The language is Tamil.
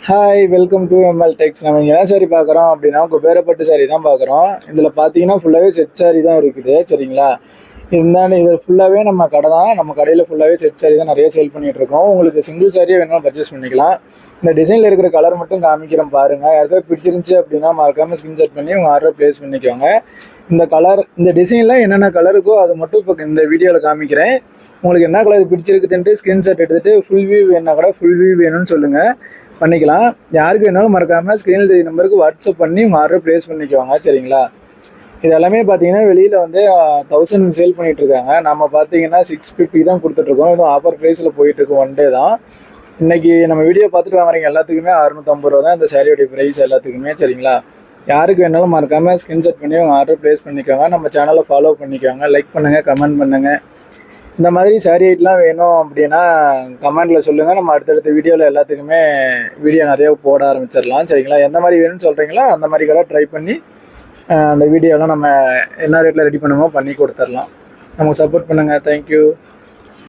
ஹாய் வெல்கம் டு எம்எல் டெக்ஸ். நம்ம என்ன சாரி பார்க்குறோம் அப்படின்னா குபேரப்பட்டு சாரி தான் பார்க்குறோம். இதில் பார்த்தீங்கன்னா ஃபுல்லாகவே செட் சாரி தான் இருக்குது. சரிங்களா, இருந்தாலும் இது ஃபுல்லாகவே நம்ம கடை தான். நம்ம கடையில் ஃபுல்லாகவே செட் சாரி தான் நிறைய சேல் பண்ணிகிட்ருக்கோம். உங்களுக்கு சிங்கிள் சாரியே வேணாலும் பர்ச்சேஸ் பண்ணிக்கலாம். இந்த டிசைனில் இருக்கிற கலர் மட்டும் காமிக்கிறோம் பாருங்கள். யாருக்காவது பிடிச்சிருந்துச்சி அப்படின்னா மறக்காமல் ஸ்க்ரீன்ஷாட் பண்ணி உங்கள் ஆர்டர் ப்ளேஸ் பண்ணிக்கோங்க. இந்த கலர் இந்த டிசைனில் என்னென்ன கலர் இருக்கோ அது மட்டும் இப்போ இந்த வீடியோவில் காமிக்கிறேன். உங்களுக்கு என்ன கலர் பிடிச்சிருக்குதுன்ட்டு ஸ்க்ரீன்ஷாட் எடுத்துகிட்டு ஃபுல் வியூ வேணுன்னா கூட ஃபுல் வியூ வேணும்னு சொல்லுங்கள், பண்ணிக்கலாம். யாருக்கு வேணாலும் மறக்காமல் ஸ்க்ரீனில் தெரிய நம்பருக்கு வாட்ஸ்அப் பண்ணி உங்கள் ஆர்டர் ப்ளேஸ் பண்ணிக்குவாங்க. சரிங்களா, இது எல்லாமே பார்த்தீங்கன்னா வெளியில் வந்து 1000 சேல் பண்ணிகிட்ருக்காங்க. நம்ம பார்த்தீங்கன்னா 650 தான் கொடுத்துட்ருக்கோம். இன்னும் ஆஃபர் ப்ரைஸில் போயிட்டுருக்கு. ஒன் டே தான். இன்றைக்கி நம்ம வீடியோ பார்த்துட்டு வாங்குறீங்க எல்லாத்துக்குமே 650 ரூபா தான் இந்த சாரியோடைய ப்ரைஸ் எல்லாத்துக்குமே. சரிங்களா, யாருக்கு வேணாலும் மறக்காமல் ஸ்க்ரீன்ஷாட் பண்ணி உங்கள் ஆர்டர் ப்ளேஸ் பண்ணிக்கோங்க. நம்ம சேனலை ஃபாலோ பண்ணிக்கோங்க, லைக் பண்ணுங்கள், கமெண்ட் பண்ணுங்கள். இந்த மாதிரி சாரி ஐட்லாம் வேணும் அப்படின்னா கமெண்டில் சொல்லுங்கள். நம்ம அடுத்தடுத்த வீடியோவில் எல்லாத்துக்குமே வீடியோ நிறையா போட ஆரம்பிச்சிடலாம். சரிங்களா, எந்த மாதிரி வேணும்னு சொல்கிறீங்களோ அந்த மாதிரி கூட ட்ரை பண்ணி அந்த வீடியோலாம் நம்ம என்ன ரேட்டில் ரெடி பண்ணுமோ பண்ணி கொடுத்துடலாம். நமக்கு சப்போர்ட் பண்ணுங்கள். தேங்க்யூ.